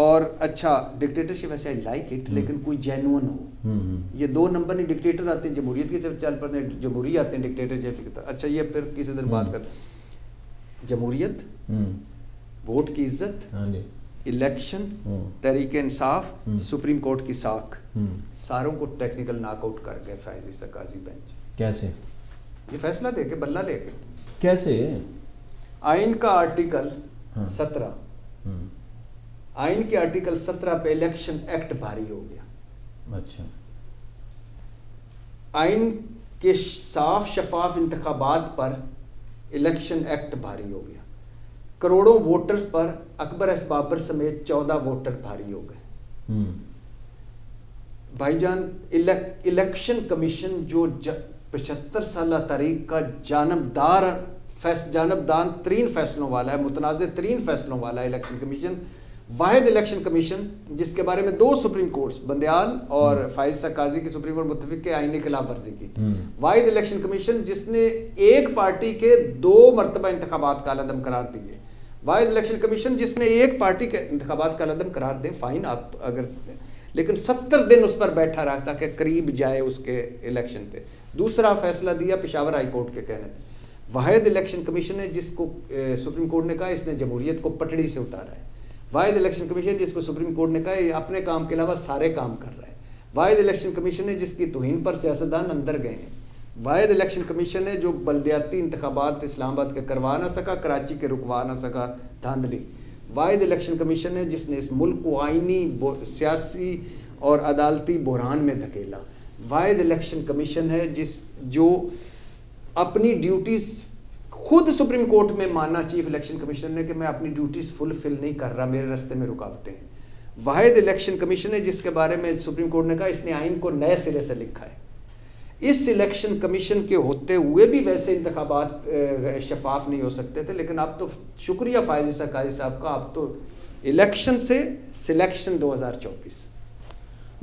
اور اچھا ڈکٹیٹرشپ ویسے آئی لائک اٹ، لیکن کوئی جینون ہو. یہ 2 نمبر نہیں، ڈکٹیٹر آتے ہیں جمہوریت کی طرف چل پڑتے ہیں، جمہوری آتے ہیں ڈکٹیٹرشپ کی طرف. اچھا یہ پھر کسی دن بات کر. جمہوریت، ووٹ کی عزت، election, Tehreek Insaf, supreme court کی ساکھ، ساروں کو ٹیکنیکل ناک آؤٹ کر گئے فائز عیسیٰ قاضی بینچ. کیسے؟ یہ فیصلہ دے کے، بلہ لے کے. کیسے؟ آئین کا آرٹیکل 17، آئین کے آرٹیکل 17 پہ الیکشن ایکٹ بھاری ہو گیا. اچھا. آئین کے صاف شفاف انتخابات پر الیکشن ایکٹ بھاری ہو گیا. کروڑوں ووٹرز پر اکبر ایس بابر سمیت 14 ووٹر بھاری ہو گئے. بھائی جان الیکشن کمیشن جو 75 سالہ تاریخ کا جانبدار ترین فیصلوں والا ہے، متنازع ترین فیصلوں والا ہے الیکشن کمیشن، واحد الیکشن کمیشن جس کے بارے میں 2 سپریم کورٹس بندیال اور فائز عیسیٰ قاضی کی سپریم کورٹ متفق کے آئین کی خلاف ورزی کی. واحد الیکشن کمیشن جس نے ایک پارٹی کے 2 مرتبہ انتخابات کالعدم قرار دیے. واحد الیکشن کمیشن جس نے ایک پارٹی کے انتخابات کالعدم قرار دیں، فائن آپ اگر، لیکن 70 دن اس پر بیٹھا رہا تاکہ قریب جائے اس کے الیکشن پہ. دوسرا فیصلہ دیا پشاور ہائی کورٹ کے کہنے پہ. واحد الیکشن کمیشن ہے جس کو سپریم کورٹ نے کہا اس نے جمہوریت کو پٹڑی سے اتارا ہے. واحد الیکشن کمیشن جس کو سپریم کورٹ نے کہا یہ اپنے کام کے علاوہ سارے کام کر رہا ہے. واحد الیکشن کمیشن ہے جس کی توہین پر سیاستدان اندر گئے ہیں. واحد الیکشن کمیشن ہے جو بلدیاتی انتخابات اسلام آباد کے کروا نہ سکا، کراچی کے رکوا نہ سکا، دھاندلی. واحد الیکشن کمیشن ہے جس نے اس ملک کو آئینی، سیاسی اور عدالتی بحران میں دھکیلا. واحد الیکشن کمیشن ہے جو اپنی ڈیوٹیز خود سپریم کورٹ میں ماننا چیف الیکشن کمیشنر نے کہ میں اپنی ڈیوٹیز فل نہیں کر رہا، میرے راستے میں رکاوٹیں ہیں. واحد الیکشن کمیشن ہے جس کے بارے میں سپریم کورٹ نے کہا اس نے آئین کو نئے سرے سے لکھا ہے. اس الیکشن کمیشن کے ہوتے ہوئے بھی ویسے انتخابات شفاف نہیں ہو سکتے تھے، لیکن اب تو شکریہ فائز عیسیٰ قاضی صاحب کا، اب تو الیکشن سے سلیکشن 2024.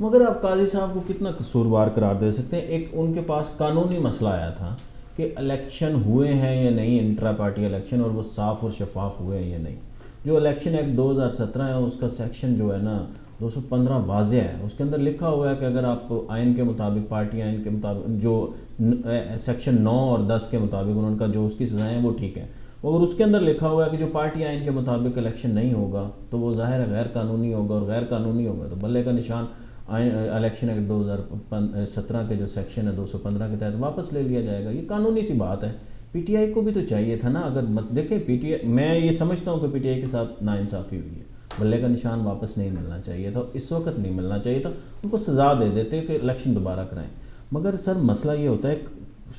مگر آپ قاضی صاحب کو کتنا قصوروار قرار دے سکتے ہیں؟ ایک ان کے پاس قانونی مسئلہ آیا تھا کہ الیکشن ہوئے ہیں یا نہیں، انٹرا پارٹی الیکشن، اور وہ صاف اور شفاف ہوئے ہیں یا نہیں. جو الیکشن ایکٹ 2017 ہے اس کا سیکشن جو ہے نا 215 واضح ہے، اس کے اندر لکھا ہوا ہے کہ اگر آپ آئین کے مطابق، پارٹی آئین کے مطابق، جو سیکشن 9 اور 10 کے مطابق ان کا جو اس کی سزائیں ہیں وہ ٹھیک ہے. مگر اس کے اندر لکھا ہوا ہے کہ جو پارٹی آئین کے مطابق الیکشن نہیں ہوگا تو وہ ظاہر ہے غیر قانونی ہوگا، اور غیر قانونی ہوگا تو بلے کا نشان الیکشن ایکٹ 2017 کے جو سیکشن ہے 215 کے تحت واپس لے لیا جائے گا. یہ قانونی سی بات ہے. پی ٹی آئی کو بھی تو چاہیے تھا نا. اگر دیکھیں پی ٹی آئی، میں یہ سمجھتا ہوں کہ پی ٹی آئی کے ساتھ ناانصافی ہوئی ہے، بلے کا نشان واپس نہیں ملنا چاہیے تھا، اس وقت نہیں ملنا چاہیے تھا. ان کو سزا دے دیتے کہ الیکشن دوبارہ کرائیں. مگر سر مسئلہ یہ ہوتا ہے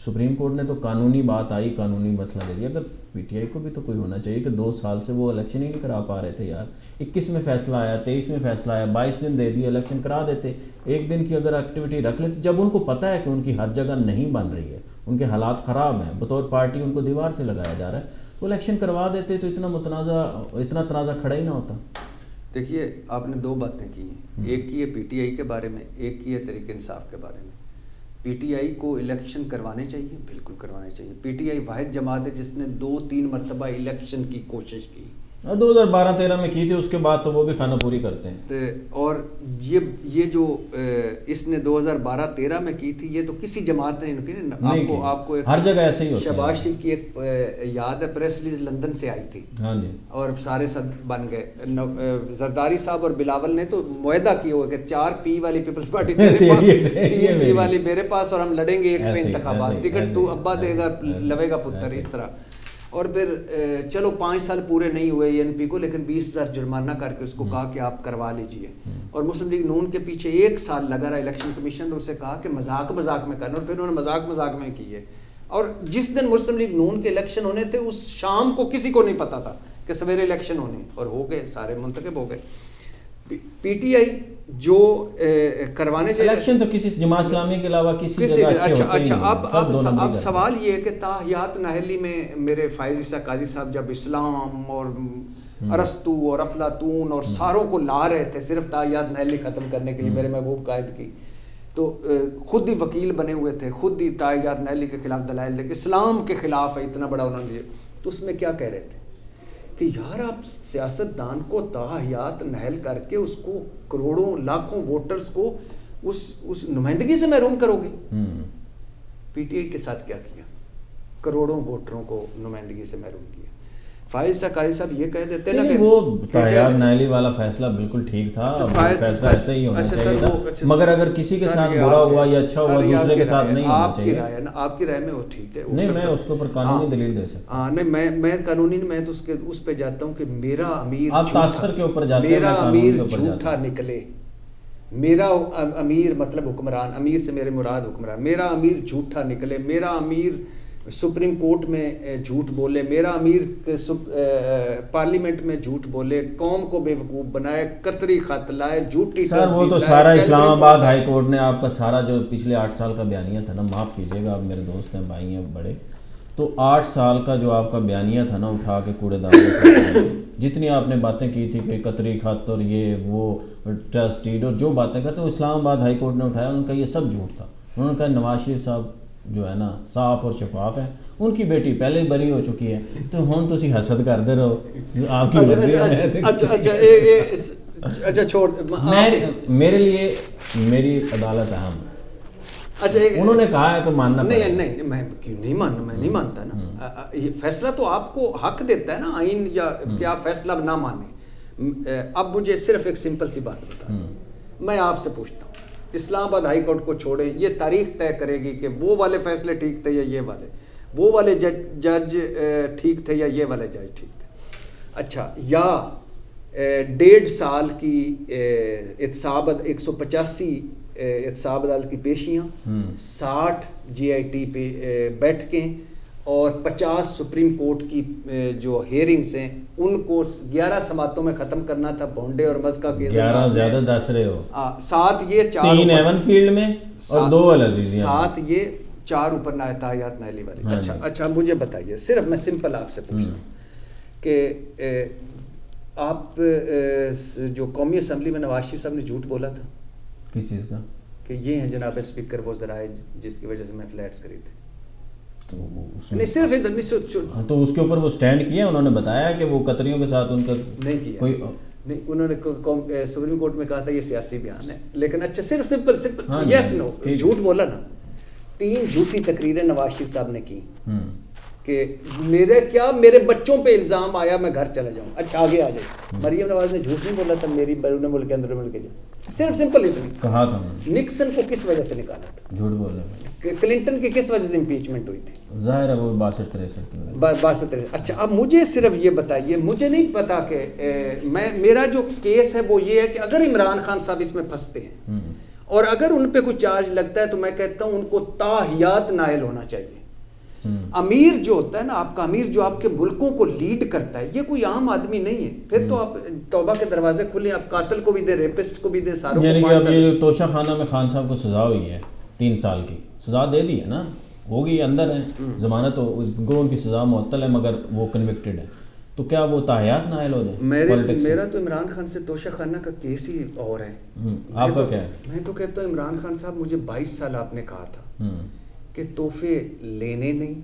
سپریم کورٹ نے تو قانونی بات آئی، قانونی مسئلہ دے دیا. اگر پی ٹی آئی کو بھی تو کوئی ہونا چاہیے کہ 2 سال سے وہ الیکشن ہی نہیں کرا پا رہے تھے یار. 21 میں فیصلہ آیا، 23 میں فیصلہ آیا، 22 دن دے دیے، الیکشن کرا دیتے. 1 دن کی اگر ایکٹیویٹی رکھ لیتے، جب ان کو پتہ ہے کہ ان کی ہر جگہ نہیں بن رہی ہے، ان کے حالات خراب ہیں، بطور پارٹی ان کو دیوار سے لگایا جا رہا ہے، تو الیکشن کروا دیتے تو اتنا تنازع کھڑا ہی نہ ہوتا. دیکھیے آپ نے 2 باتیں کی ہیں، ایک کی ہے پی ٹی آئی کے بارے میں، ایک کی ہے تحریک انصاف کے بارے میں. پی ٹی آئی کو الیکشن کروانے چاہیے، بالکل کروانے چاہیے. پی ٹی آئی واحد جماعت ہے جس نے 2-3 مرتبہ الیکشن کی کوشش کی. 2012-13 میں کی تھی، اس کے بعد تو وہ بھی خانہ پوری کرتے ہیں. اور یہ جو اس نے 2012-13 میں کی تھی، یہ تو کسی جماعت نے نہیں کی. آپ کو ہر جگہ ایسے ہی ہوتا ہے. شہباز شریف کی ایک یاد ہے پریس ریلیز لندن سے آئی تھی، اور سارے صد بن گئے. زرداری صاحب اور بلاول نے تو معاہدہ کیا ہوا کہ 4 پی والی پیپلز پارٹی تیرے پاس، 3 پی والی میرے پاس، اور ہم لڑیں گے ایک پہ انتخابات، ٹکٹ تو ابا دے گا، لوے گا پتر، اس طرح. اور پھر چلو 5 سال پورے نہیں ہوئے این پی کو، لیکن 20,000 جرمانہ کر کے اس کو کہا کہ آپ کروا لیجئے. اور مسلم لیگ نون کے پیچھے 1 سال لگا رہا الیکشن کمیشن نے اسے کہا کہ مذاق میں کرنا، اور پھر انہوں نے مذاق میں کیے. اور جس دن مسلم لیگ نون کے الیکشن ہونے تھے اس شام کو کسی کو نہیں پتا تھا کہ سویرے الیکشن ہونے، اور ہو گئے، سارے منتخب ہو گئے. پی ٹی آئی جو کروانے چاہیے الیکشن تو کسی جماعت اسلامی کے علاوہ کسی جگہ اچھا اب سوال یہ ہے کہ تاحیات ناہلی میں میرے فائز عیسیٰ قاضی صاحب جب اسلام اور ارسطو اور افلاطون اور ساروں کو لا رہے تھے صرف تاحیات ناہلی ختم کرنے کے لیے، میرے محبوب قائد کی، تو خود ہی وکیل بنے ہوئے تھے، خود ہی تاحیات ناہلی کے خلاف دلائل دے کے اسلام کے خلاف ہے اتنا بڑا انہوں نے، تو اس میں کیا کہہ رہے تھے کہ یار آپ سیاستدان کو تاحیات نہل کر کے اس کو کروڑوں لاکھوں ووٹرز کو اس نمائندگی سے محروم کرو گے. پی ٹی آئی کے ساتھ کیا کیا؟ کروڑوں ووٹروں کو نمائندگی سے محروم کیا. فائز قاضی صاحب یہ کہہ دیتے نا کہ وہ تاحیات نائلی والا فیصلہ بالکل ٹھیک تھا, فیصلہ ایسے ہی ہونا چاہیے تھا, مگر اگر کسی کے ساتھ برا ہوا یا اچھا ہوا دوسرے کے ساتھ نہیں ہونا چاہیے. آپ کی رائے میں وہ ٹھیک ہے, نہیں میں اس کے اوپر قانونی دلیل دے سکتا ہوں. نہیں میں قانونی میں تو اس پہ جاتا ہوں کہ میرا امیر, آپ تاثر کے اوپر جاتے ہیں, میرا امیر جھوٹا نکلے, میرا امیر مطلب حکمران, امیر سے میرے مراد حکمران, میرا امیر جھوٹا نکلے, میرا امیر سپریم کورٹ میں جھوٹ بولے, میرا امیر پارلیمنٹ میں جھوٹ بولے, قوم کو بے وقوف بنائے, قطری خط لائے, جھوٹی سر وہ تو سارا اسلام آباد ہائی کورٹ نے آپ کا سارا جو پچھلے 8 سال کا بیانیہ تھا نا, معاف کیجیے گا آپ میرے دوست ہیں بھائی ہیں بڑے, تو 8 سال کا جو آپ کا بیانیہ تھا نا اٹھا کے کوڑے دان میں جتنی آپ نے باتیں کی تھی کہ قطری خط اور یہ وہ ٹرسٹ ڈیڈ اور جو باتیں کرتے وہ اسلام آباد ہائی کورٹ نے اٹھایا, ان کا یہ سب جھوٹ تھا. انہوں نے کہا نواز شریف صاحب جو ہے نا صاف اور شفاف ہے, ان کی بیٹی پہلے ہی بری ہو چکی ہے, تو ہن تسی حسد کرتے رہو, آپ کی مرضی ہے. اچھا چھوڑ, میرے لیے میری عدالت اہم ہے. اچھا انہوں نے کہا ہے تو ماننا پڑے. نہیں میں کیوں نہیں ماننا, میں نہیں مانتا نا. یہ فیصلہ تو آپ کو حق دیتا ہے نا آئین, یا کہ آپ فیصلہ نہ مانیں. اب مجھے صرف ایک سمپل سی بات بتا, میں آپ سے پوچھتا ہوں, اسلام آباد ہائی کورٹ کو چھوڑے, یہ تاریخ طے کرے گی کہ وہ والے فیصلے ٹھیک تھے یا یہ والے, وہ والے جج ٹھیک تھے یا یہ والے جج ٹھیک تھے. اچھا, یا 1.5 سال کی احتساب 185 احتساب عدالت کی پیشیاں, 60 جی آئی ٹی پہ بیٹھکیں اور 50 سپریم کورٹ کی جو ہیئرنگز ہیں, ان کو 11 سماعتوں میں ختم کرنا تھا. بونڈے اور مزکا کیس 11 زیادہ دس رہے ہو, 7 یہ 4 3 ایون فیلڈ میں اور 2 العزیزیاں, 7 یہ 4 اوپر تاحیات نائلی والی. اچھا مجھے بتائیے, صرف میں سمپل آپ سے پوچھ رہا ہوں کہ آپ جو قومی اسمبلی میں نواز شریف صاحب نے جھوٹ بولا تھا, کس چیز کا؟ کہ یہ ہیں جناب اسپیکر وہ ذرائع جس کی وجہ سے میں فلیٹس خریدے. تو نہیں صرف تو اس کے اوپر وہ سٹینڈ کیا, انہوں نے بتایا کہ وہ قطریوں کے ساتھ ان کا نہیں کیا کوئی نہیں, انہوں نے سپریم کورٹ میں کہا تھا یہ سیاسی بیان ہے, لیکن اچھا صرف سمپل یس نو, جھوٹ بولا نا. 3 جھوٹی تقریریں نواز شریف صاحب نے کی کہ میرے بچوں پہ الزام آیا, میں گھر چلا جاؤں. اچھا آگے آ جائے, مریم نواز نے جھوٹ نہیں بولا تھا میری بیرون ملک کے اندر ملک کے, صرف سمپل اتنی کہا تھا. نکسن کو کس وجہ سے نکالا تھا؟ جھوٹ بول رہے. کلنٹن کی کس وجہ سے امپیچمنٹ ہوئی تھی؟ ظاہر ہے وہ 62-63. اچھا اب مجھے صرف یہ بتائیے, مجھے نہیں پتا کہ میرا جو کیس ہے وہ یہ ہے کہ اگر عمران خان صاحب اس میں پھنستے ہیں اور اگر ان پہ کوئی چارج لگتا ہے تو میں کہتا ہوں ان کو تاحیات نائل ہونا چاہیے. امیر جو ہوتا ہے نا, آپ کا امیر جو آپ کے ملکوں کو لیڈ کرتا ہے, یہ کوئی عام آدمی نہیں ہے. پھر تو آپ توبہ کے دروازے کھلیں, آپ قاتل کو بھی دیں, ریپسٹ کو بھی دیں, ساروں کو. یعنی کہ اب یہ توشہ خانہ میں خان صاحب کو سزا ہوئی ہے, 3 سال کی سزا دے دی ہے نا, ہوگی, اندر ہے, ضمانت تو گروہ کی سزا معطل ہے مگر وہ کنوکٹڈ ہے, تو کیا وہ تاحیات نائل ہو جائے؟ میرا تو عمران خان سے توشہ خانہ کا کیس ہی اور ہے. آپ کا کیا ہے؟ میں تو کہتا ہوں عمران خان صاحب مجھے 22 سال آپ نے کہا تھا کہ تحفے لینے نہیں,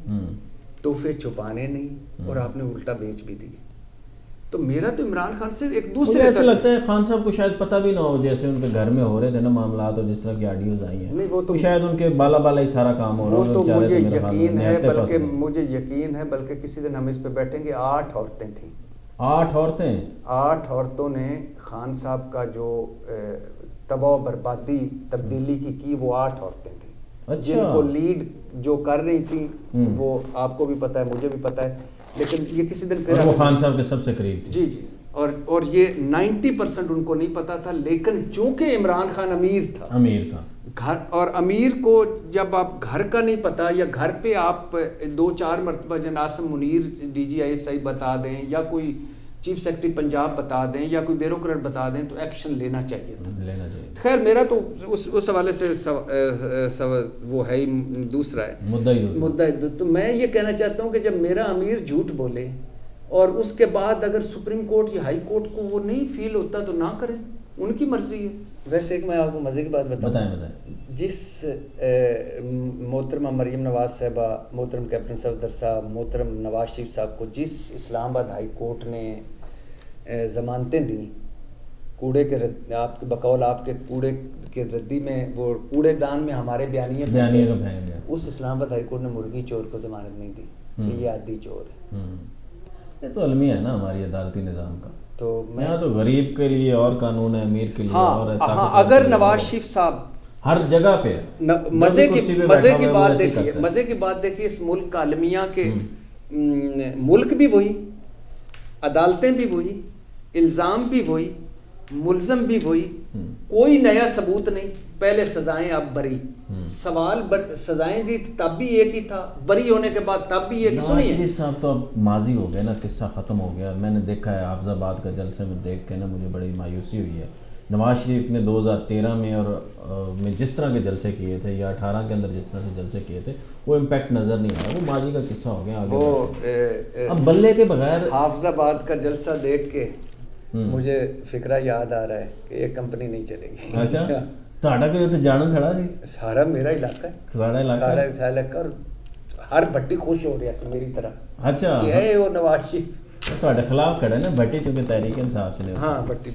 تحفے چھپانے نہیں, اور آپ نے الٹا بیچ بھی دیے. تو میرا تو عمران خان سے ایک دوسرے ایسا لگتا ہے خان صاحب کو شاید پتہ بھی نہ ہو, جیسے ان کے گھر میں ہو رہے تھے نا معاملات, اور جس طرح کی آڈیوز آئی ہیں, نہیں وہ تو شاید ان کے بالا ہی سارا کام ہو رہا ہے. وہ تو مجھے یقین ہے, بلکہ کسی دن ہم اس پہ بیٹھیں گے. 8 عورتیں تھیں, 8 عورتیں, 8 عورتوں نے خان صاحب کا جو تباہ و بربادی تبدیلی کی وہ 8 عورتیں تھیں. جن کو لیڈ جو کر رہی تھی وہ آپ کو بھی پتہ ہے, مجھے بھی پتہ ہے, لیکن یہ کسی دن پھر وہ خان صاحب کے سب سے قریب تھی. جی اور یہ 90% ان کو نہیں پتا تھا, لیکن چونکہ عمران خان امیر تھا گھر, اور امیر کو جب آپ گھر کا نہیں پتا, یا گھر پہ آپ 2-4 مرتبہ جناسم منیر DGI بتا دیں, یا کوئی چیف سیکرٹری پنجاب بتا دیں, یا کوئی بیوروکریٹ بتا دیں, تو ایکشن لینا چاہیے تھا. خیر میرا تو اس حوالے سے وہ ہے ہی دوسرا ہے مدعا. تو میں یہ کہنا چاہتا ہوں کہ جب میرا امیر جھوٹ بولے اور اس کے بعد اگر سپریم کورٹ یا ہائی کورٹ کو وہ نہیں فیل ہوتا تو نہ کریں, ان کی مرضی ہے. ویسے ایک میں آپ کو مزے کی بات بتائیں. جس محترمہ مریم نواز صاحبہ، محترم کیپٹن صفدر صاحب، محترم نواز شریف صاحب کو جس اسلام آباد ہائی کورٹ نے ضمانتیں دیں کوڑے کے آپ کے بقول آپ کے کوڑے کے ردی میں، وہ کوڑے دان میں ہمارے بیانیے اس اسلام آباد ہائی کورٹ نے مرغی چور کو ضمانت نہیں دی کہ یہ عادی چور ہے. یہ تو المیہ ہے نا ہماری عدالتی نظام کا. تو یہاں تو غریب کے لیے اور قانون ہے، امیر کے لیے اور ہے. ہاں اگر نواز شریف صاحب ہر جگہ پہ مزے کی بات دیکھیے اس ملک کا المیہ کے ملک بھی وہی، عدالتیں بھی وہی، الزام بھی وہی، ملزم بھی وہی، کوئی نیا ثبوت نہیں. پہلے سزائیں اب بری، سوال سزائیں دی تب بھی ایک ہی تھا، بری ہونے کے بعد تب بھی ایک ہی. نواز شریف صاحب تو اب ماضی ہو گیا نا، قصہ ختم ہو گیا. میں نے دیکھا ہے حافظ آباد کا جلسے میں دیکھ کے نا مجھے بڑی مایوسی ہوئی ہے. نواز شریف نے 2013 میں اور میں جس طرح کے جلسے کیے تھے یا 18 کے اندر جس طرح سے جلسے کیے تھے وہ امپیکٹ نظر نہیں آیا. وہ ماضی کا قصہ ہو گیا. آگے اب بلے کے بغیر حافظ آباد کا جلسہ دیکھ کے مجھے فکرہ یاد آ رہا ہے کہ یہ کمپنی نہیں چلے گی. اچھا تہاڈا کوئی تے جانو کھڑا سی؟ سارا میرا علاقہ ہے، سارا علاقہ، اور ہر بھٹی خوش ہو رہا ہے میری طرح. اچھا کہ ہے وہ نواز شریف تہاڈے خلاف کھڑا ہے نا بھٹی، چونکہ تحریک انصاف سے. ہاں بھٹی